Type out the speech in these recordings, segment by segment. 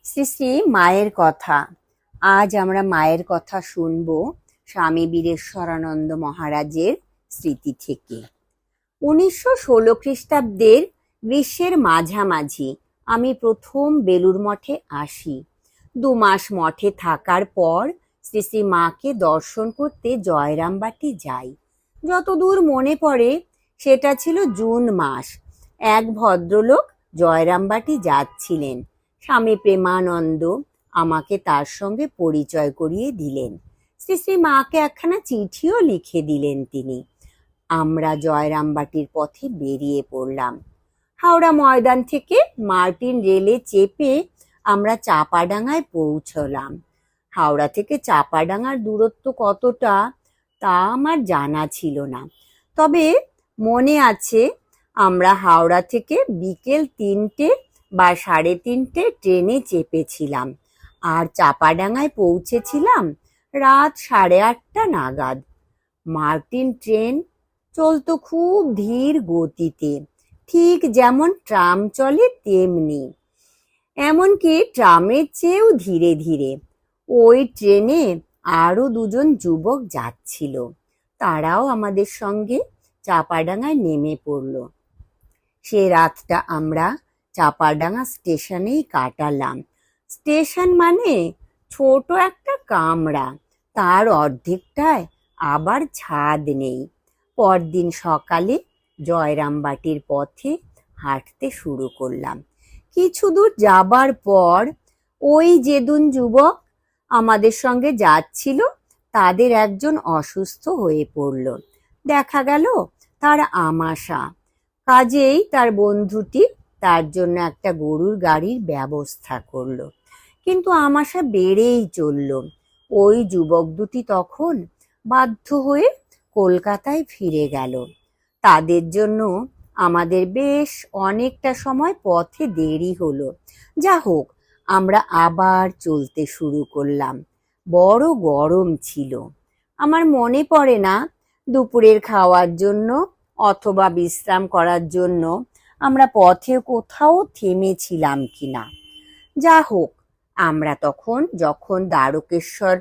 শ্রী শ্রী মায়ের কথা। আজ আমরা মায়ের কথা শুনব স্বামী বীরেশ্বরানন্দ মহারাজের স্মৃতি থেকে। 1916 খ্রিস্টাব্দের গ্রীষ্মের মাঝামাঝি আমি প্রথম বেলুড় মঠে আসি। 2 মাস মঠে থাকার পর শ্রী শ্রী মাকে দর্শন করতে জয়রামবাটি যাই। যতদূর মনে পড়ে সেটা ছিল জুন মাস। এক ভদ্রলোক জয়রামবাটি যাচ্ছিলেন। স্বামী প্রেমানন্দ আমাকে তার সঙ্গে পরিচয় করিয়ে দিলেন। শ্রী শ্রী মাকে একখানা চিঠিও লিখে দিলেন তিনি। আমরা জয়রামবাটির পথে বেরিয়ে পড়লাম। হাওড়া ময়দান থেকে মার্টিন রেলে চেপে আমরা চাপাডাঙ্গায় পৌঁছলাম। হাওড়া থেকে চাপাডাঙ্গার দূরত্ব কতটা তা আমার জানা ছিল না, তবে মনে আছে আমরা হাওড়া থেকে বিকেল 3টে বা 3:30 ট্রেনে চেপেছিলাম আর চাপাডাঙ্গায় পৌঁছেছিলাম রাত 8:30 নাগাদ। মার্টিন ট্রেন চলতো খুব ধীর গতিতে, ঠিক যেমন ট্রাম চলে তেমনি, এমনকি ট্রামের চেয়েও ধীরে ধীরে। ওই ট্রেনে আরো 2জন যুবক যাচ্ছিল, তারাও আমাদের সঙ্গে চাপাডাঙ্গায় নেমে পড়ল। সে রাতটা আমরা চাপাডাঙ্গা স্টেশনেই কাটালাম। স্টেশন মানে ছোট একটা কামরা, তার অর্ধেকটায় আবার ছাদ নেই। পরদিন সকালে জয়রামবাটির পথে হাঁটতে শুরু করলাম। কিছু দূর যাবার পর ওই যে 2 যুবক আমাদের সঙ্গে যাচ্ছিল তাদের একজন অসুস্থ হয়ে পড়ল। দেখা গেল তার আমাশা, কাজেই তার বন্ধুটি তার জন্য একটা গরুর গাড়ির ব্যবস্থা করলো। কিন্তু আমাশা বেড়েই চলল। ওই যুবক দুটি তখন বাধ্য হয়ে কলকাতায় ফিরে গেল। তাদের জন্য আমাদের বেশ অনেকটা সময় পথে দেরি হলো। যা হোক, আমরা আবার চলতে শুরু করলাম। বড় গরম ছিল। আমার মনে পড়ে না দুপুরের খাওয়ার জন্য অথবা বিশ্রাম করার জন্য আমরা পথে কোথাও থেমেছিলাম কিনা। যা হোক, আমরা যখন দ্বারকেশ্বর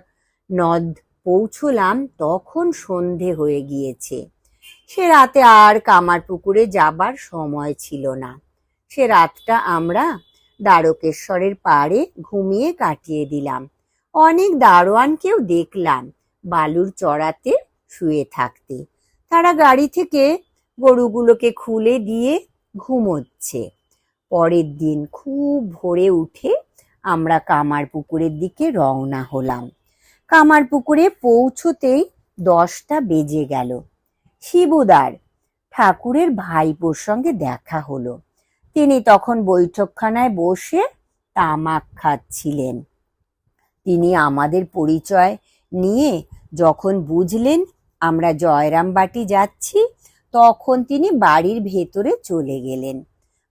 নদ পৌঁছলাম তখন সন্ধে হয়ে গিয়েছে। সে রাতে আর কামারপুকুরে যাবার সময় ছিল না। সে রাতটা আমরা দ্বারকেশ্বরের পাড়ে ঘুমিয়ে কাটিয়ে দিলাম। অনেক দারোয়ানকেও দেখলাম বালুর চড়াতে শুয়ে থাকতে। তারা গাড়ি থেকে গরুগুলোকে খুলে দিয়ে ঘুমোচ্ছে। পরের দিন খুব ভোরে উঠে আমরা কামারপুকুরের দিকে রওনা হলাম। কামারপুকুরে পৌঁছতেই 10টা বেজে গেল। শিবুদার ঠাকুরের ভাইপোর সঙ্গে দেখা হলো। তিনি তখন বৈঠকখানায় বসে তামাক খাচ্ছিলেন। তিনি আমাদের পরিচয় নিয়ে যখন বুঝলেন আমরা জয়রামবাটি যাচ্ছি, তখন তিনি বাড়ির ভেতরে চলে গেলেন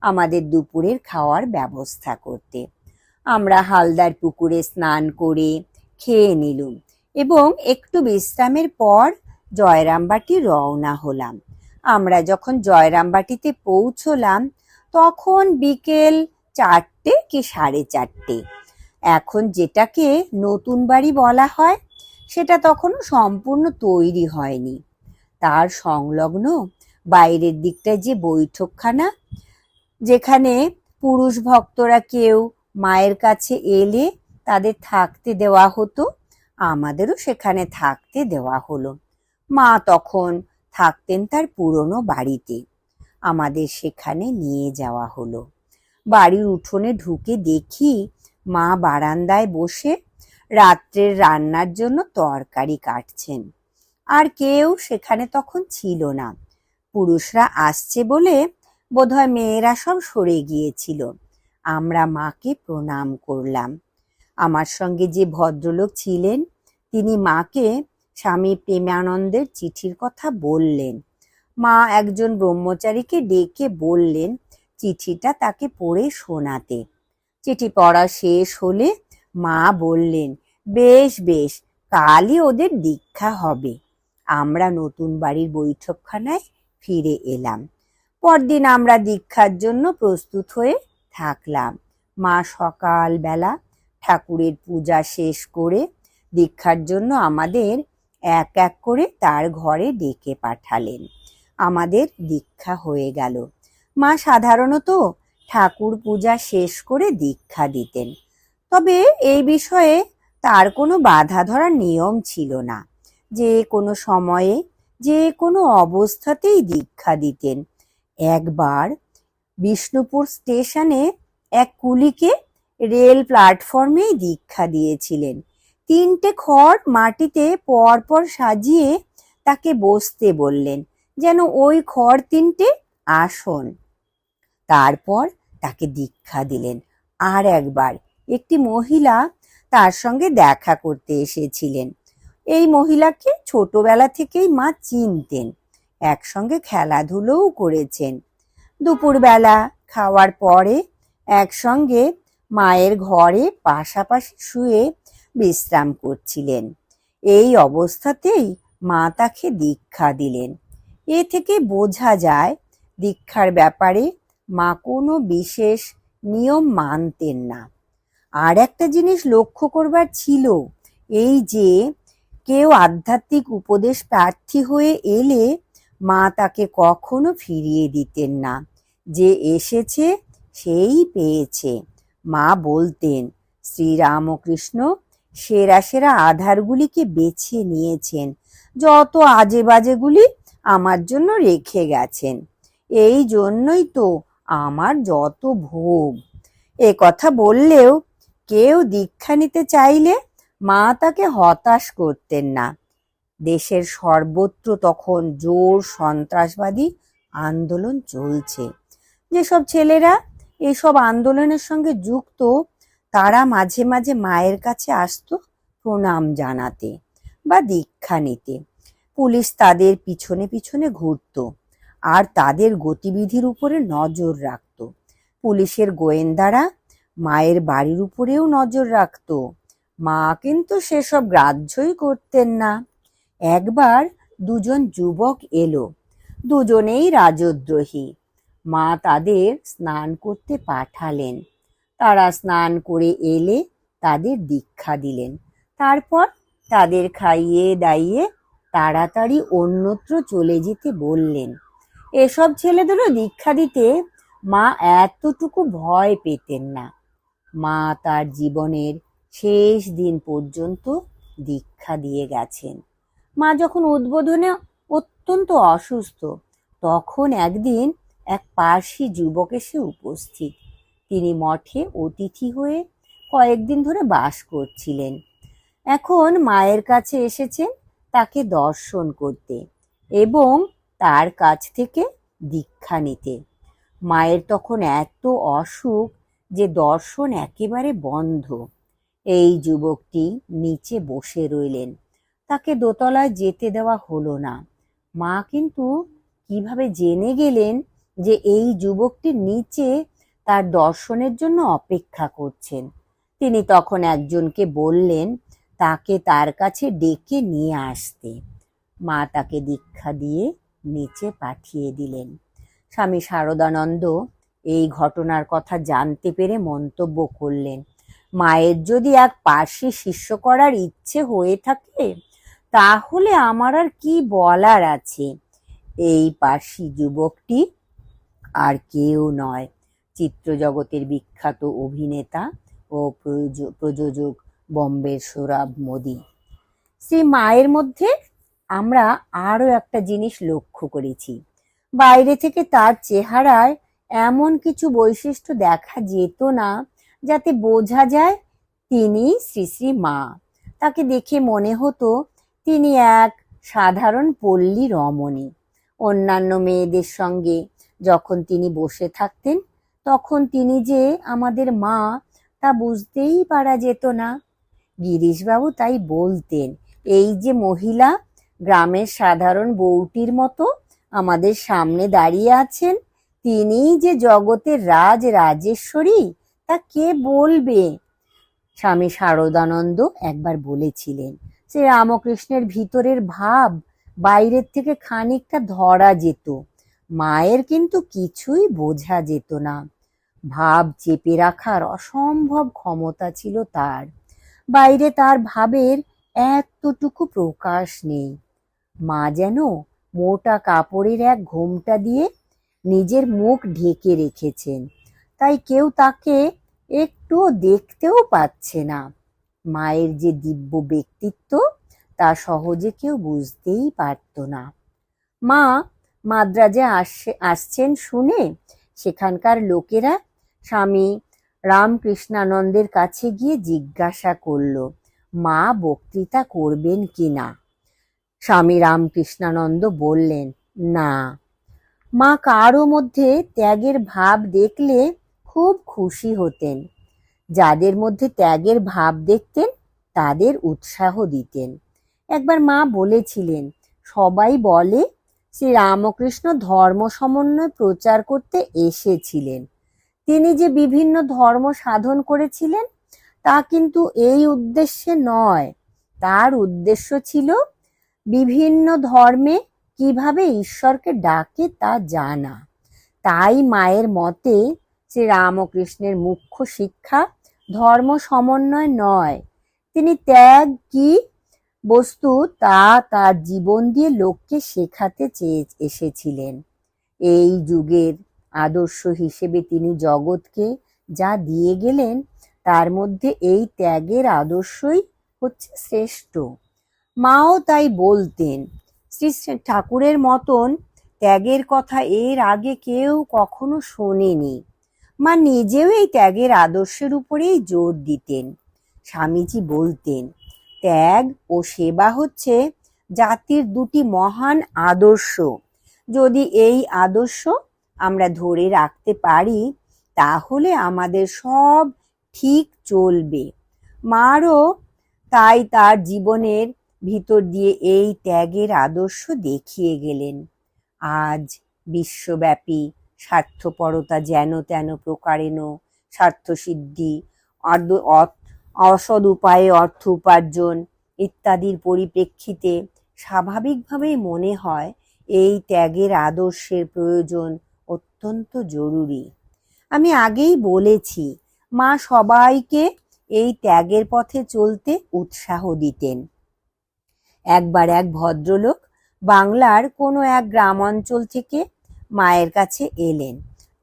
আমাদের দুপুরের খাওয়ার ব্যবস্থা করতে। আমরা হালদার পুকুরে স্নান করে খেয়ে নিলুম এবং একটু বিশ্রামের পর জয়রামবাটি রওনা হলাম। আমরা যখন জয়রামবাটিতে পৌঁছলাম তখন বিকেল 4টে কি 4:30। এখন যেটাকে নতুন বাড়ি বলা হয় সেটা তখনও সম্পূর্ণ তৈরি হয়নি। তার সংলগ্ন বাইরের দিকটায় যে বৈঠকখানা, যেখানে পুরুষ ভক্তরা কেউ মায়ের কাছে এলে তাদের থাকতে দেওয়া হতো, আমাদেরও সেখানে থাকতে দেওয়া হলো। মা তখন থাকতেন তার পুরনো বাড়িতে, আমাদের সেখানে নিয়ে যাওয়া হলো। বাড়ির উঠোনে ঢুকে দেখি মা বারান্দায় বসে রাত্রের রান্নার জন্য তরকারি কাটছেন। আর কেউ সেখানে তখন ছিল না। পুরুষরা আসছে বলে বোধহয় মেয়েরা সব সরে গিয়েছিল। আমরা মাকে প্রণাম করলাম। আমার সঙ্গে যে ভদ্রলোক ছিলেন তিনি মাকে স্বামী প্রেমানন্দের চিঠির কথা বললেন। মা একজন ব্রহ্মচারীকে ডেকে বললেন চিঠিটা তাকে পড়ে শোনাতে। চিঠি পড়া শেষ হলে মা বললেন, বেশ বেশ, কালই ওদের দীক্ষা হবে। আমরা নতুন বাড়ির বৈঠকখানায় ফিরে এলাম। পরদিন আমরা দীক্ষার জন্য প্রস্তুত হয়ে থাকলাম। মা সকালবেলা ঠাকুরের পূজা শেষ করে দীক্ষার জন্য আমাদের এক এক করে তার ঘরে ডেকে পাঠালেন। আমাদের দীক্ষা হয়ে গেল। মা সাধারণত ঠাকুর পূজা শেষ করে দীক্ষা দিতেন, তবে এই বিষয়ে তার কোনো বাধা ধরার নিয়ম ছিল না। যে কোনো সময়ে যে কোনো অবস্থাতেই দীক্ষা দিতেন। একবার বিষ্ণুপুর স্টেশনে এক কুলিকে রেল প্ল্যাটফর্মেই দীক্ষা দিয়েছিলেন। 3টে খড় মাটিতে পরপর সাজিয়ে তাকে বসতে বললেন, যেন ওই খড় 3টে আসন। তারপর তাকে দীক্ষা দিলেন। আর একবার একটি মহিলা তার সঙ্গে দেখা করতে এসেছিলেন। এই মহিলাকে ছোটবেলা থেকেই মা চিনতেন, একসঙ্গে খেলাধুলোও করেছেন। দুপুরবেলা খাওয়ার পরে একসঙ্গে মায়ের ঘরে পাশাপাশি শুয়ে বিশ্রাম করছিলেন। এই অবস্থাতেই মা তাকে দীক্ষা দিলেন। এ থেকে বোঝা যায় দীক্ষার ব্যাপারে মা কোনো বিশেষ নিয়ম মানতেন না। আর একটা জিনিস লক্ষ্য করবার ছিল, এই যে কেউ আধ্যাত্মিক উপদেশ প্রার্থী হয়ে এলে মা তাকে কখনো ফিরিয়ে দিতেন না। যে এসেছে সেই পেয়েছে। মা বলতেন, শ্রীরামকৃষ্ণ সেরা সেরা আধারগুলিকে বেছে নিয়েছেন, যত আজে বাজেগুলি আমার জন্য রেখে গেছেন। এই জন্যই তো আমার যত ভোগ। এ কথা বললেও কেউ দীক্ষা নিতে চাইলে মা তাকে হতাশ করতেন না। দেশের সর্বত্র তখন জোর সন্ত্রাসবাদী আন্দোলন চলছে। যেসব ছেলেরা এসব আন্দোলনের সঙ্গে যুক্ত, তারা মাঝে মাঝে মায়ের কাছে আসতো প্রণাম জানাতে বা দীক্ষা নিতে। পুলিশ তাদের পিছনে পিছনে ঘুরত আর তাদের গতিবিধির উপরে নজর রাখত। পুলিশের গোয়েন্দারা মায়ের বাড়ির উপরেও নজর রাখত। মা কিন্তু সেসব গ্রাহ্যই করতেন না। একবার 2জন যুবক এলো, দুজনেই রাজদ্রোহী। মা তাদের স্নান করতে পাঠালেন। তারা স্নান করে এলে তাদের দীক্ষা দিলেন। তারপর তাদের খাইয়ে দাইয়ে তাড়াতাড়ি অন্যত্র চলে যেতে বললেন। এসব ছেলেদেরও দীক্ষা দিতে মা এতটুকু ভয় পেতেন না। মা তার জীবনের শেষ দিন পর্যন্ত দীক্ষা দিয়ে গেছেন। মা যখন উদ্বোধনে অত্যন্ত অসুস্থ, তখন একদিন এক পার্সি যুবক এসে উপস্থিত। তিনি মঠে অতিথি হয়ে কয়েকদিন ধরে বাস করছিলেন। এখন মায়ের কাছে এসেছেন তাকে দর্শন করতে এবং তার কাছ থেকে দীক্ষা নিতে। মায়ের তখন এত অসুখ যে দর্শন একেবারে বন্ধ। এই যুবকটি নিচে বসে রইলেন। তাকে দোতলায় যেতে দেওয়া হলো না। মা কিন্তু কিভাবে জেনে গেলেন যে এই যুবকটি নিচে তার দর্শনের জন্য অপেক্ষা করছেন? তিনি তখন একজনকে বললেন তাকে তার কাছে ডেকে নিয়ে আসতে। মা তাকে দীক্ষা দিয়ে নিচে পাঠিয়ে দিলেন। স্বামী শারদানন্দ এই ঘটনার কথা জানতে পেরে মন্তব্য করলেন, মায়ের যদি এক পার্সি শিষ্য করার ইচ্ছে হয়ে থাকে, তাহলে আমার আর কি বলার আছে। এই পার্সি যুবকটি আর কেউ নয়, চিত্রজগতের বিখ্যাত অভিনেতা ও প্রযোজক বম্বের সোহরাব মোদি। শ্রী মায়ের মধ্যে আমরা আরো একটা জিনিস লক্ষ্য করেছি। বাইরে থেকে তার চেহারায় এমন কিছু বৈশিষ্ট্য দেখা যেত না যাতে বোঝা যায় তিনি শ্রী শ্রী মা। তাকে দেখে মনে হতো তিনি এক সাধারণ পল্লী রমণী। অন্যান্য মেয়েদের সঙ্গে যখন তিনি বসে থাকতেন, তখন তিনি যে আমাদের মা তা বুঝতেই পারা যেত না। গিরিশবাবু তাই বলতেন, এই যে মহিলা গ্রামের সাধারণ বউটির মতো আমাদের সামনে দাঁড়িয়ে আছেন, তিনিই যে জগতের রাজেশ্বরী, তা কে বলবে? স্বামী শারদানন্দ একবার বলেছিলেন, শ্রী রামকৃষ্ণের ভিতরের ভাব বাইরের থেকে খানিকটা ধরা যেত, মায়ের কিন্তু কিছুই বোঝা যেত না। ভাব চেপে রাখার অসম্ভব ক্ষমতা ছিল তার। বাইরে তার ভাবের এতটুকু প্রকাশ নেই। মা যেন মোটা কাপড়ের এক ঘোমটা দিয়ে নিজের মুখ ঢেকে রেখেছেন, তাই কেউ তাকে একটুও দেখতেও পাচ্ছে না। মায়ের যে দিব্য ব্যক্তিত্ব তা সহজে কেউ বুঝতেই পারত না। মা মাদ্রাজে আসছেন শুনে সেখানকার লোকেরা স্বামী রামকৃষ্ণানন্দের কাছে গিয়ে জিজ্ঞাসা করল, মা বক্তৃতা করবেন কিনা। স্বামী রামকৃষ্ণানন্দ বললেন, না। মা কারো মধ্যে ত্যাগের ভাব দেখলে খুব খুশি হতেন। যাদের মধ্যে ত্যাগের ভাব দেখতেন তাদের উৎসাহ দিতেন। একবার মা বলেছিলেন, সবাই বলে শ্রী রামকৃষ্ণ ধর্ম সমন্বয় প্রচার করতে এসেছিলেন। তিনি যে বিভিন্ন ধর্ম সাধন করেছিলেন তা কিন্তু এই উদ্দেশ্যে নয়। তার উদ্দেশ্য ছিল বিভিন্ন ধর্মে কিভাবে ঈশ্বরকে ডাকে তা জানা। তাই মায়ের মতে শ্রী রামকৃষ্ণের মুখ্য শিক্ষা ধর্ম সমন্বয় নয়, তিনি ত্যাগ কি বস্তু তা তার জীবন দিয়ে লোককে শেখাতে চেয়ে এসেছিলেন। এই যুগের আদর্শ হিসেবে তিনি জগৎকে যা দিয়ে গেলেন তার মধ্যে এই ত্যাগের আদর্শই হচ্ছে শ্রেষ্ঠ। মাও তাই বলতেন। শ্রী ঠাকুরের মতন ত্যাগের কথা এর আগে কেউ কখনো শোনেনি। মা নিজেও এই ত্যাগের আদর্শের উপরেই জোর দিতেন। স্বামীজি বলতেন, ত্যাগ ও সেবা হচ্ছে জাতির দুটি মহান আদর্শ। যদি এই আদর্শ আমরা ধরে রাখতে পারি তাহলে আমাদের সব ঠিক চলবে। মারও তাই তার জীবনের ভিতর দিয়ে এই ত্যাগের আদর্শ দেখিয়ে গেলেন। আজ বিশ্বব্যাপী স্বার্থপরতা যেন তেন প্রকারেণ স্বার্থসিদ্ধি, অসৎ উপায়ে অর্থ উপার্জন ইত্যাদির পরিপ্রেক্ষিতে স্বাভাবিকভাবেই মনে হয় এই ত্যাগের আদর্শের প্রয়োজন অত্যন্ত জরুরি। আমি আগেই বলেছি, মা সবাইকে এই ত্যাগের পথে চলতে উৎসাহ দিতেন। একবার এক ভদ্রলোক বাংলার কোনো এক গ্রাম অঞ্চল থেকে মায়ের কাছে এলেন।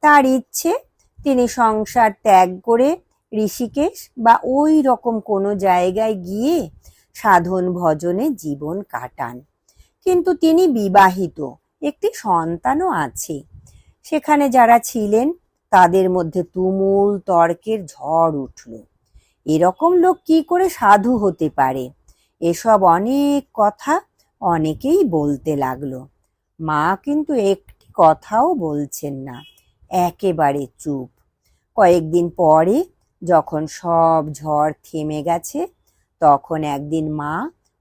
তার ইচ্ছে তিনি সংসার ত্যাগ করে ঋষিকেশ বা ওই রকম কোনো জায়গায় গিয়ে সাধন ভজনে জীবন কাটান। কিন্তু তিনি বিবাহিত, একটি সন্তানও আছে। সেখানে যারা ছিলেন তাদের মধ্যে তুমুল তর্কের ঝড় উঠল। এরকম লোক কি করে সাধু হতে পারে? এসব অনেক কথা অনেকেই বলতে লাগলো। মা কিন্তু একটি কথাও বলছেন না, একেবারে চুপ। কয়েকদিন পরে যখন সব ঝড় থেমে গেছে তখন একদিন মা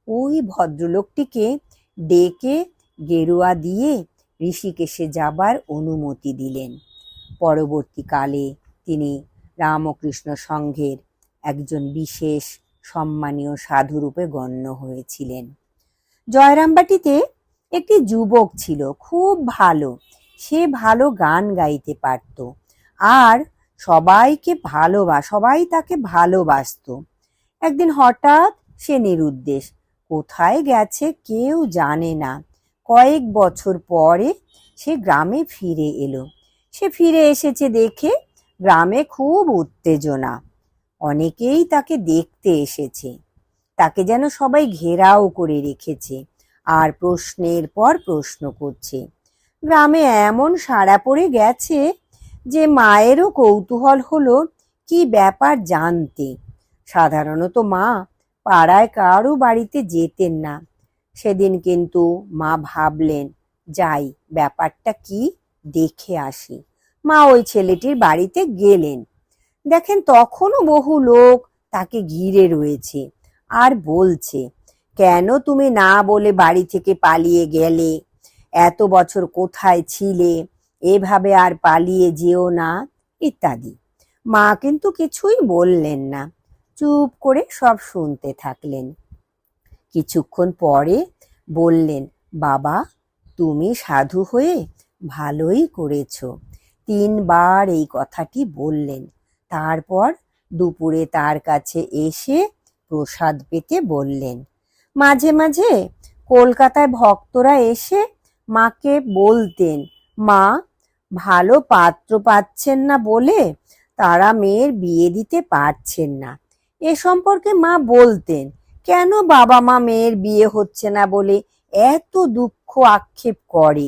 ওই ভদ্রলোকটিকে ডেকে গেরুয়া দিয়ে ঋষিকেশে যাবার অনুমতি দিলেন। পরবর্তীকালে তিনি রামকৃষ্ণ সংঘের একজন বিশেষ সম্মানীয় সাধুরূপে গণ্য হয়েছিলেন। জয়রামবাটিতে একটি যুবক ছিল, খুব ভালো। সে ভালো গান গাইতে পারত আর সবাই তাকে ভালোবাসত। একদিন হঠাৎ সে নিরুদ্দেশ, কোথায় গেছে কেউ জানে না। কয়েক বছর পরে সে গ্রামে ফিরে এলো। সে ফিরে এসেছে দেখে গ্রামে খুব উত্তেজনা। অনেকেই তাকে দেখতে এসেছে। তাকে যেন সবাই ঘেরাও করে রেখেছে আর প্রশ্নের পর প্রশ্ন করছে। গ্রামে এমন সাড়া পড়ে গেছে যে মায়েরও কৌতূহল হলো কি ব্যাপার জানতে। সাধারণত মা পাড়ায় কারো বাড়িতে যেতেন না। সেদিন কিন্তু মা ভাবলেন, যাই, ব্যাপারটা কি দেখে আসি। মা ওই ছেলেটির বাড়িতে গেলেন। দেখেন তখনও বহু লোক তাকে ঘিরে রয়েছে আর বলছে, কেন তুমি না বলে বাড়ি থেকে পালিয়ে গেলে? এত বছর কোথায় ছিলে? এভাবে আর পালিয়ে যেও না, ইত্যাদি। মা কিন্তু কিছুই বললেন না, চুপ করে সব শুনতে থাকলেন। কিছুক্ষণ পরে বললেন, বাবা, তুমি সাধু হয়ে ভালোই করেছো। 3বার এই কথাটি বললেন। তারপর দুপুরে তার কাছে এসে প্রসাদ পেতে বললেন। মাঝে মাঝে কলকাতায় ভক্তরা এসে মাকে বলতেন, মা, ভালো পাত্র পাচ্ছেন না বলে তারা মেয়ের বিয়ে দিতে পারছেন না। এ সম্পর্কে মা বলতেন, কেন বাবা মা মেয়ের বিয়ে হচ্ছে না বলে এত দুঃখ আক্ষেপ করে?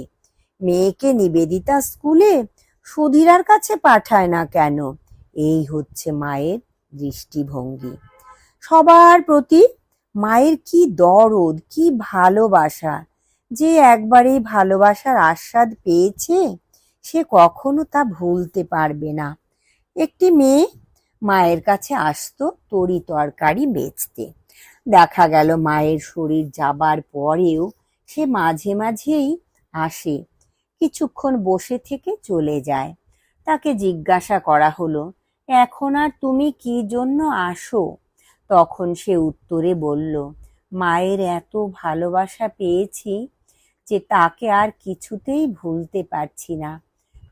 মেয়েকে নিবেদিতা স্কুলে সুধীরার কাছে পাঠায় না কেন? এই হচ্ছে মায়ের দৃষ্টিভঙ্গি। সবার প্রতি মায়ের কি দরদ, কি ভালোবাসা! যে একবার এই ভালোবাসার আস্বাদ পেয়েছে সে কখনো তা ভুলতে পারবে না। একটি মেয়ে মায়ের কাছে আসতো তরি তরকারি বেচতে। দেখা গেল মায়ের শরীর যাবার পরেও সে মাঝে মাঝেই আসে, কিছুক্ষণ বসে থেকে চলে যায়। তাকে জিজ্ঞাসা করা হলো, এখন আর তুমি কি জন্য আসো? তখন সে উত্তরে বলল, মায়ের এত ভালোবাসা পেয়েছি যে তাকে আর কিছুতেই ভুলতে পারছি না,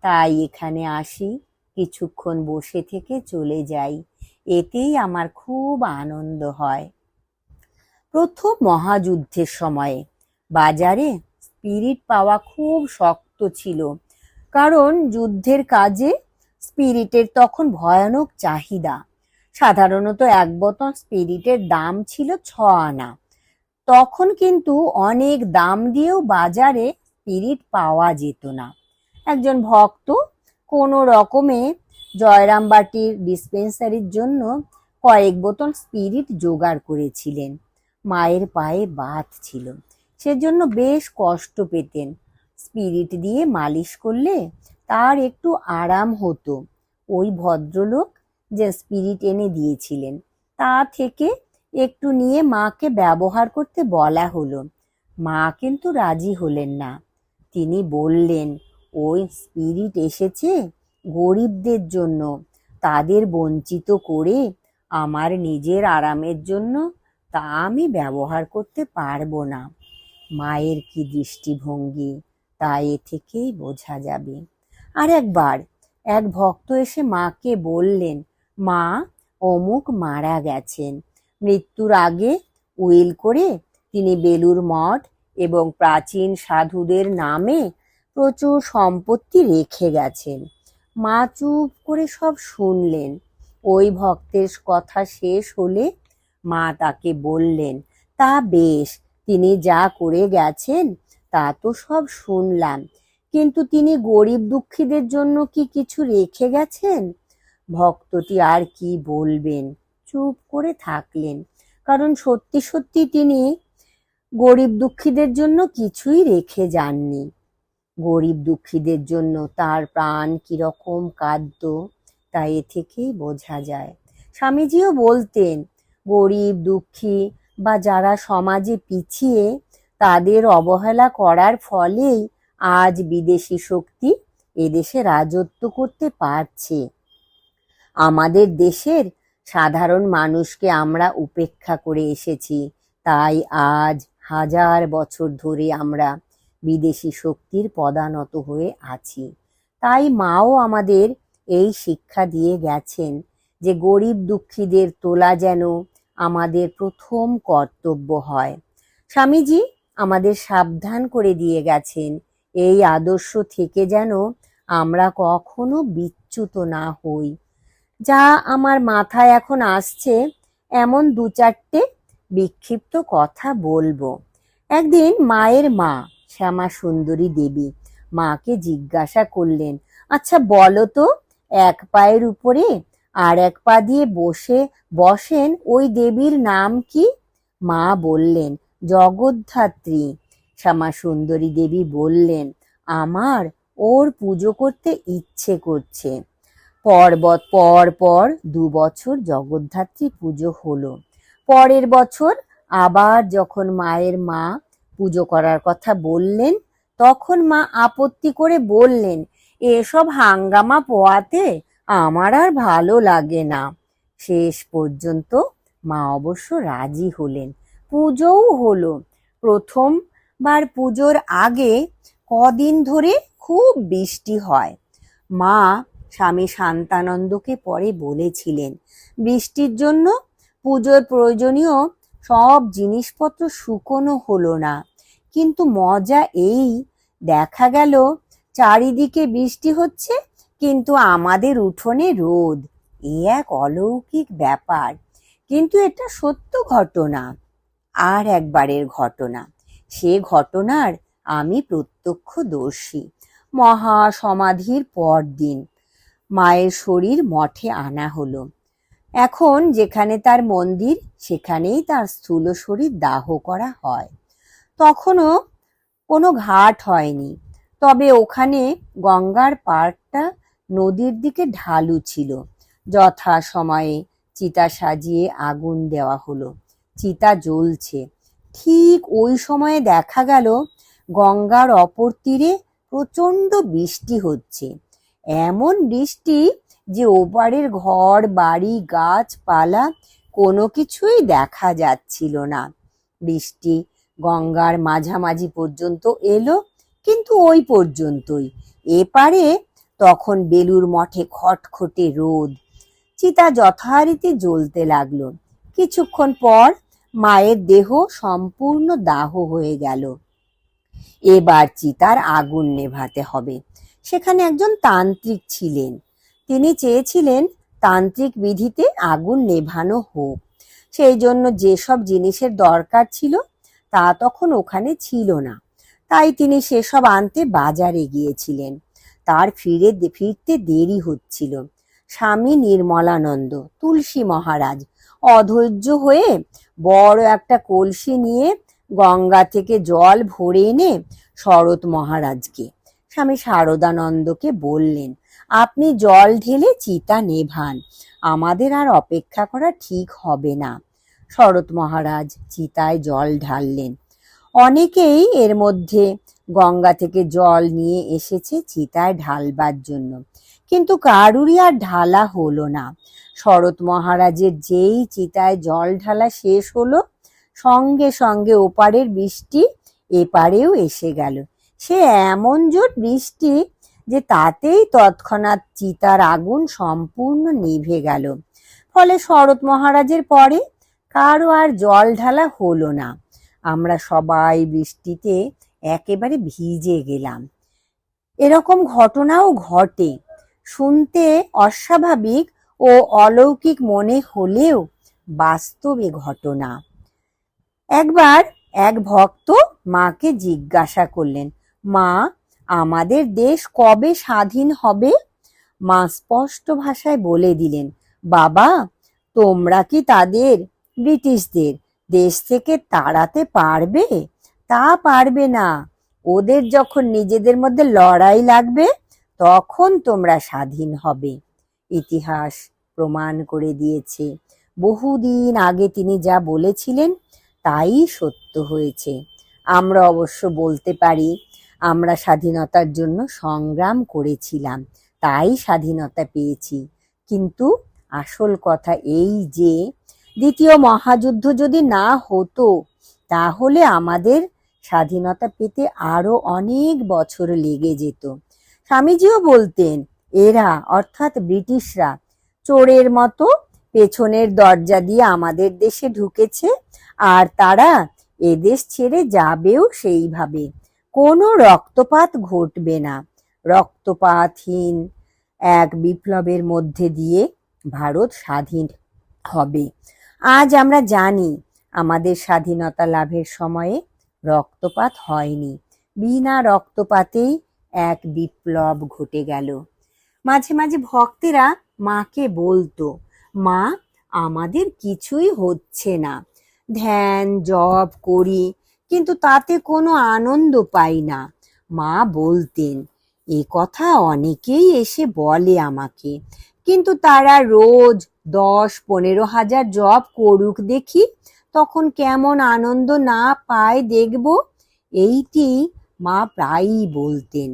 তাই এখানে আসি, কিছুক্ষণ বসে থেকে চলে যাই, এতেই আমার খুব আনন্দ হয়। প্রথম মহাযুদ্ধের সময়ে বাজারে স্পিরিট পাওয়া খুব শক্ত ছিল, কারণ যুদ্ধের কাজে স্পিরিটের তখন ভয়ানক চাহিদা। সাধারণত 1 বোতল স্পিরিটের দাম ছিল 6 আনা। তখন কিন্তু অনেক দাম দিয়েও বাজারে স্পিরিট পাওয়া যেত না। একজন ভক্ত কোনো রকমে জয়রামবাটির ডিসপেন্সারির জন্য কয়েক বোতল স্পিরিট জোগাড় করেছিলেন। মায়ের পায়ে বাত ছিল, সেজন্য বেশ কষ্ট পেতেন। স্পিরিট দিয়ে মালিশ করলে তার একটু আরাম হতো। ওই ভদ্রলোক যে স্পিরিট এনে দিয়েছিলেন তা থেকে একটু নিয়ে মাকে ব্যবহার করতে বলা হলো। মা কিন্তু রাজি হলেন না। তিনি বললেন, ওই স্পিরিট এসেছে গরিবদের জন্য, তাদের বঞ্চিত করে আমার নিজের আরামের জন্য তা আমি ব্যবহার করতে পারবো না। মায়ের কি দৃষ্টিভঙ্গি তা এ থেকেই বোঝা যাবে। আর একবার এক ভক্ত এসে মাকে বললেন, মা, অমুক মারা গেছেন। মৃত্যুর আগে উইল করে তিনি বেলুড় মঠ এবং প্রাচীন সাধুদের নামে প্রচুর সম্পত্তি রেখে গেছেন। মা চুপ করে সব শুনলেন। ওই ভক্তের কথা শেষ হলে মা তাকে বললেন, তা বেশ, তিনি যা করে গেছেন তা তো সব শুনলাম, কিন্তু তিনি গরিব দুঃখীদের জন্য কি কিছু রেখে গেছেন? ভক্তটি আর কি বলবেন, চুপ করে থাকলেন, কারণ সত্যি সত্যি তিনি গরিব দুঃখীদের জন্য কিছুই রেখে যাননি। গরিব দুঃখীদের জন্য তার প্রাণ কিরকম কাঁদতো তা এ থেকেই বোঝা যায়। স্বামীজিও বলতেন, গরিব দুঃখী বা যারা সমাজে পিছিয়ে, তাদের অবহেলা করার ফলেই আজ বিদেশি শক্তি এদেশে রাজত্ব করতে পারছে। আমাদের দেশের সাধারণ মানুষকে আমরা উপেক্ষা করে এসেছি, তাই আজ 1000 বছর ধরে আমরা বিদেশি শক্তির পদানত হয়ে আছি। তাই মাও আমাদের এই শিক্ষা দিয়ে গেছেন যে গরিব দুঃখীদের তোলা যেন আমাদের প্রথম কর্তব্য হয়। স্বামীজি আমাদের সাবধান করে দিয়ে গেছেন এই আদর্শ থেকে যেন আমরা কখনো বিচ্যুত না হই। যা আমার মাথায় এখন আসছে এমন 2-4টে বিক্ষিপ্ত কথা বলবো। একদিন মায়ের মা শ্যামা সুন্দরী দেবী মাকে জিজ্ঞাসা করলেন, আচ্ছা বলো তো, এক পায়ের উপরে আর এক পা দিয়ে বসেন ওই দেবীর নাম কি? মা বললেন, জগদ্ধাত্রী। শ্যামা সুন্দরী দেবী বললেন, আমার ওর পুজো করতে ইচ্ছে করছে। পর 2 বছর জগদ্ধাত্রী পুজো হলো। পরের বছর আবার যখন মায়ের মা পুজো করার কথা বললেন, তখন মা আপত্তি করে বললেন, এসব হাঙ্গামা পোয়াতে আমার আর ভালো লাগে না। শেষ পর্যন্ত মা অবশ্য রাজি হলেন, পুজোও হলো। প্রথমবার পুজোর আগে কদিন ধরে খুব বৃষ্টি হয়। মা স্বামী শান্তানন্দকে পরে বলেছিলেন, বৃষ্টির জন্য পুজোর প্রয়োজনীয় সব জিনিসপত্র শুকনো হলো না, কিন্তু মজা এই, দেখা গেল চারিদিকে বৃষ্টি হচ্ছে কিন্তু আমাদের উঠোনে রোদ। এ এক অলৌকিক ব্যাপার, কিন্তু এটা সত্য ঘটনা। আর একবারের ঘটনা, সে ঘটনার আমি প্রত্যক্ষদর্শী। মহা সমাধির পরদিন মায়ের শরীর মঠে আনা হলো। এখন যেখানে তার মন্দির সেখানেই তার স্থূল শরীর দাহ করা হয়। তখনও কোনো ঘাট হয়নি, তবে ওখানে গঙ্গার পাড়টা নদীর দিকে ঢালু ছিল। যথা সময়ে চিতা সাজিয়ে আগুন দেওয়া হলো। চিতা জ্বলছে। ঠিক ওই সময়ে দেখা গেল গঙ্গার অপর তীরে প্রচণ্ড বৃষ্টি হচ্ছে। এমন বৃষ্টি যে ওপারের ঘর বাড়ি গাছপালা কোনো কিছুই দেখা যাচ্ছিল না। বৃষ্টি গঙ্গার মাঝামাঝি পর্যন্ত এলো, কিন্তু ওই পর্যন্তই। এপারে তখন বেলুর মঠে খটখটে রোদ। চিতা যথারীতি জ্বলতে লাগলো। কিছুক্ষণ পর মায়ের দেহ সম্পূর্ণ দাহ হয়ে গেল। এবার চিতার আগুন নেভাতে হবে। সেখানে একজন তান্ত্রিক ছিলেন। তিনি চেয়েছিলেন তান্ত্রিক বিধিতে আগুন নেভানো হোক। সেই জন্য যেসব জিনিসের দরকার ছিল তা তখন ওখানে ছিল না, তাই তিনি সেসব আনতে বাজারে গিয়েছিলেন। তার ফিরতে দেরি হচ্ছিল। স্বামী নির্মলানন্দ, তুলসী মহারাজ অধৈর্য হয়ে বড় একটা কলসি নিয়ে গঙ্গা থেকে জল ভরে এনে শরৎ মহারাজকে, স্বামী শারদানন্দকে বললেন, আপনি জল ঢেলে চিতা নেভান, আমাদের আর অপেক্ষা করা ঠিক হবে না। শরৎ মহারাজ চিতায় জল ঢাললেন। অনেকেই এর মধ্যে গঙ্গা থেকে জল নিয়ে এসেছে চিতায় ঢালবার জন্য, কিন্তু কারুরই আর ঢালা হলো না। শরৎ মহারাজের যেই চিতায় জল ঢালা শেষ হলো, সঙ্গে সঙ্গে ওপারের বৃষ্টি এপারেও এসে গেল। সে এমন জোর বৃষ্টি যে তাতেই তৎক্ষণাৎ চিতার আগুন সম্পূর্ণ নিভে গেল। ফলে শরৎ মহারাজের পরে কারো আর জল ঢালা হলো না। আমরা সবাই বৃষ্টিতে একেবারে ভিজে গেলাম। এরকম ঘটনাও ঘটে। শুনতে অস্বাভাবিক ও অলৌকিক মনে হলেও বাস্তবে ঘটনা। একবার এক ভক্ত মাকে জিজ্ঞাসা করলেন, মা, আমাদের দেশ কবে স্বাধীন হবে? মা স্পষ্ট ভাষায় বলে দিলেন, বাবা, তোমরা কি তাদের, ব্রিটিশদের, দেশ থেকে তাড়াতে পারবে? তা পারবে না। ওদের যখন নিজেদের মধ্যে লড়াই লাগবে তখন তোমরা স্বাধীন হবে। ইতিহাস প্রমাণ করে দিয়েছে, বহুদিন আগে তিনি যা বলেছিলেন তাই সত্য হয়েছে। আমরা অবশ্য বলতে পারি আমরা স্বাধীনতার জন্য সংগ্রাম করেছিলাম, তাই স্বাধীনতা পেয়েছি। কিন্তু আসল কথা এই যে দ্বিতীয় মহাযুদ্ধ যদি না হতো তাহলে আমাদের স্বাধীনতা পেতে আরো অনেক বছর লেগে যেত। স্বামীজিও বলতেন, এরা অর্থাৎ ব্রিটিশরা চোরের মতো পেছনের দরজা দিয়ে আমাদের দেশে ঢুকেছে, আর তারা এদেশ ছেড়ে যাবেও সেইভাবে। কোনো রক্তপাত ঘটবে না। রক্তপাতহীন এক বিপ্লবের মধ্যে দিয়ে ভারত স্বাধীন হবে। আজ আমরা জানি আমাদের স্বাধীনতা লাভের সময়ে রক্তপাত হয়নি। বিনা রক্তপাতেই এক বিপ্লব ঘটে গেল। মাঝে মাঝে ভক্তেরা মাকে বলতো, মা, আমাদের কিছুই হচ্ছে না, ধ্যান জপ করি কিন্তু তাতে কোনো আনন্দ পাই না। মা বলতেন, এ কথা অনেকেই এসে বলে আমাকে, কিন্তু তারা রোজ 10-15 হাজার জপ করুক দেখি, তখন কেমন আনন্দ না পায় দেখব। এইটি মা প্রায়ই বলতেন।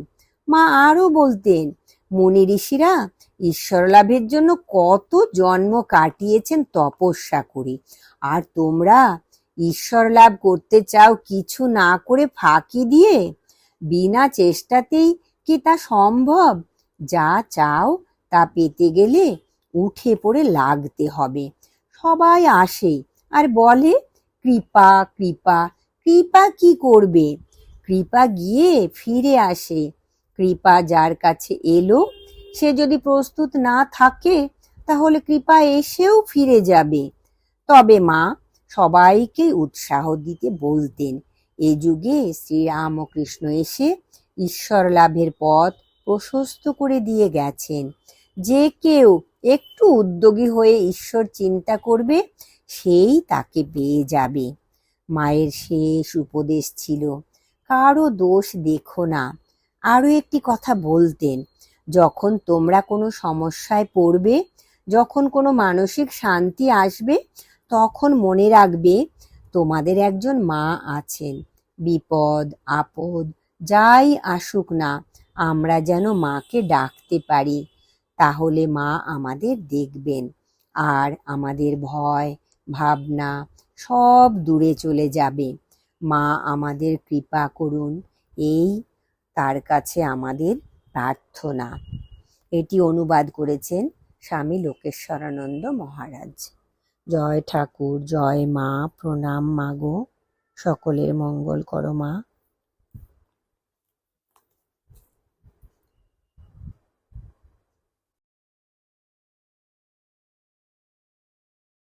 মা আরো বলতেন, মুনি ঋষিরা ঈশ্বর লাভের জন্য কত জন্ম কাটিয়েছেন তপস্যা করে, আর তোমরা ঈশ্বর লাভ করতে চাও কিছু না করে ফাঁকি দিয়ে? বিনা চেষ্টাতেই কি তা সম্ভব? যা চাও তা পেতে গেলে উঠে পড়ে লাগতে হবে। সবাই আসে আর বলে, কৃপা কৃপা। কৃপা কি করবে? কৃপা গিয়ে ফিরে আসে। কৃপা যার কাছে এলো, সে যদি প্রস্তুত না থাকে, তাহলে কৃপা এসেও ফিরে যাবে। তবে মা সবাইকে উৎসাহ দিতে বলতেন। এ যুগে শ্রীরামকৃষ্ণ এসে ঈশ্বর লাভের পথ প্রশস্ত করে দিয়ে গেছেন। যে কেউ একটু উদ্যোগী হয়ে ঈশ্বর চিন্তা করবে, সেই তাকে পেয়ে যাবে। মায়ের শেষ উপদেশ ছিল, কারো দোষ দেখো না। আরো একটি কথা বলতেন, যখন তোমরা কোনো সমস্যায় পড়বে, যখন কোনো মানসিক শান্তি আসবে, তখন মনে রাখবে তোমাদের একজন মা আছেন। বিপদ আপদ যাই আসুক না, আমরা যেন মাকে ডাকতে পারি। তাহলে মা আমাদের দেখবেন, আর আমাদের ভয় ভাবনা সব দূরে চলে যাবে। মা আমাদের কৃপা করুন, এই তার কাছে আমাদের প্রার্থনা। এটি অনুবাদ করেছেন স্বামী লোকেশ্বরানন্দ মহারাজ। জয় ঠাকুর, জয় মা, প্রণাম মাগো, সকলের মঙ্গল করো মা।